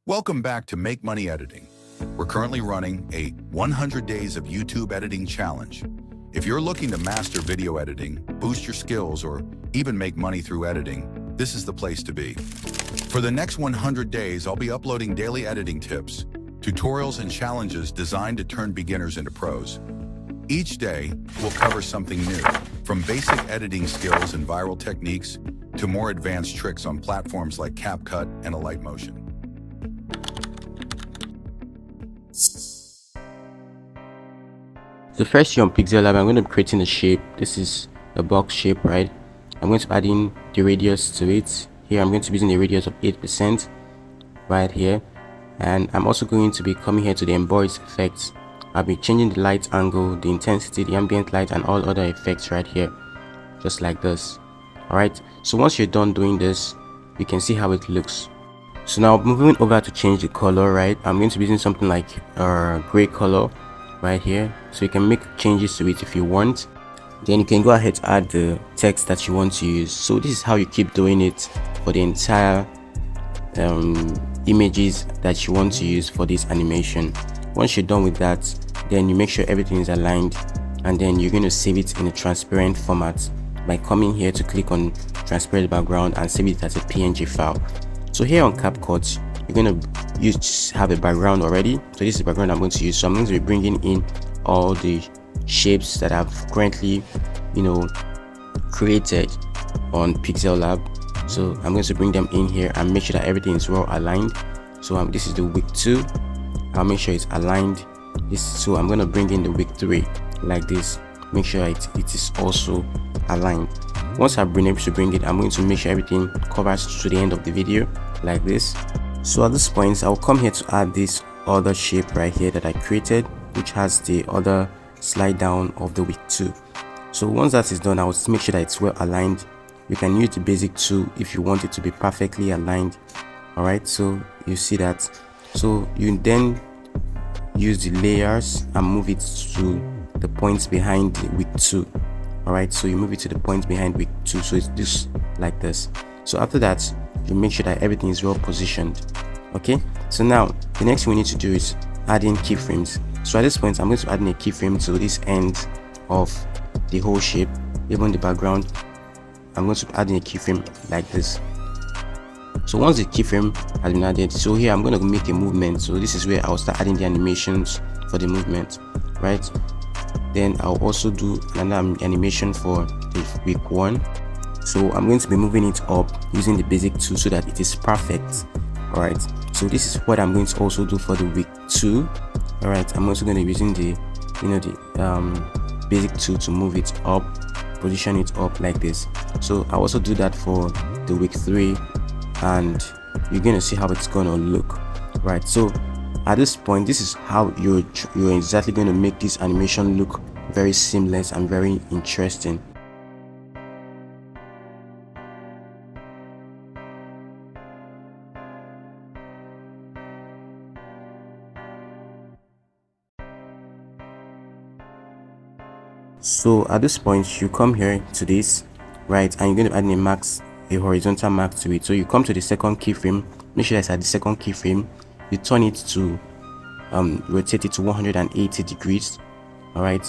Welcome back to Make Money Editing. We're currently running a 100 Days of YouTube Editing Challenge. If you're looking to master video editing, boost your skills, or even make money through editing, this is the place to be. For the next 100 days, I'll be uploading daily editing tips, tutorials, and challenges designed to turn beginners into pros. Each day, we'll cover something new, from basic editing skills and viral techniques to more advanced tricks on platforms like CapCut and Motion. So first here on Pixel Lab, I'm going to be creating a shape. This is a box shape, right? I'm going to add in the radius to it. Here I'm going to be using a radius of 8% right here. And I'm also going to be coming here to the embodied effects. I'll be changing the light angle, the intensity, the ambient light, and all other effects right here, just like this. Alright, so once you're done doing this, you can see how it looks. So now moving over to change the color, right? I'm going to be using something like a gray color right here, so you can make changes to it if you want. Then you can go ahead to add the text that you want to use. So this is how you keep doing it for the entire images that you want to use for this animation. Once you're done with that, then you make sure everything is aligned, and then you're going to save it in a transparent format by coming here to click on transparent background and save it as a PNG file. So here on CapCut, you're going to have a background already. So this is the background I'm going to use. So I'm going to be bringing in all the shapes that I've currently, created on Pixel Lab. So I'm going to bring them in here and make sure that everything is well aligned. So this is the week 2. I'll make sure it's aligned. So I'm going to bring in the week 3 like this. Make sure it is also aligned. Once I've been able to bring it, I'm going to make sure everything covers to the end of the video like this. So at this point, I'll come here to add this other shape right here that I created, which has the other slide down of the week 2. So once that is done, I'll make sure that it's well aligned. You can use the basic tool if you want it to be perfectly aligned. Alright, so you see that. So you then use the layers and move it to the points behind the week 2. Alright, so you move it to the point behind week 2, so it's just like this. So after that, you make sure that everything is well positioned. Okay, so now the next thing we need to do is add in keyframes. So at this point, I'm going to add in a keyframe to this end of the whole shape, even the background. I'm going to add in a keyframe like this. So once the keyframe has been added, so here I'm going to make a movement. So this is where I'll start adding the animations for the movement, right? Then I'll also do another animation for the week 1. So I'm going to be moving it up using the basic tool so that it is perfect. Alright, so this is what I'm going to also do for the week 2. Alright, I'm also going to be using the basic tool to move it up, position it up like this. So I'll also do that for the week 3, and you're going to see how it's going to look. Right, so at this point, this is how you're exactly going to make this animation look very seamless and very interesting. So at this point, you come here to this, right, and you're going to add a horizontal mark to it. So you come to the second keyframe, make sure it's at the second keyframe. You turn it to rotate it to 180 degrees. All right,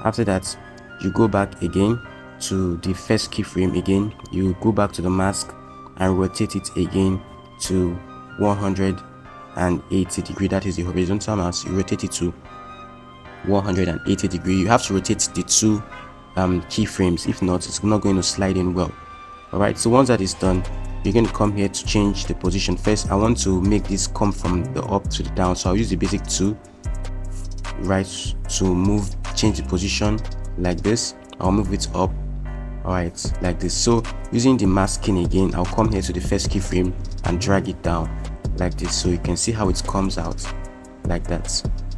after that, you go back again to the first keyframe. Again, you go back to the mask and rotate it again to 180 degrees. That is the horizontal mask. You rotate it to 180 degrees. You have to rotate the 2 keyframes, if not, it's not going to slide in well. All right, so once that is done, you're going to come here to change the position. First, I want to make this come from the up to the down, so I'll use the basic tool, right, to change the position like this. I'll move it up, all right, like this. So using the masking again, I'll come here to the first keyframe and drag it down like this, so you can see how it comes out like that.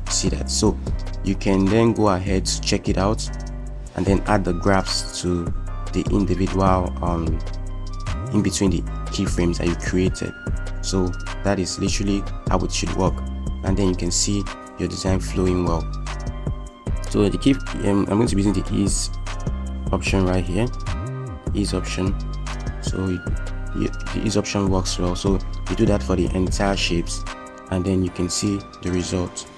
See that? So you can then go ahead to check it out and then add the graphs to the individual in between the keyframes that you created. So that is literally how it should work, and then you can see your design flowing well. So the key I'm going to be using the ease option right here, ease option. So the ease option works well. So You do that for the entire shapes, and then you can see the result.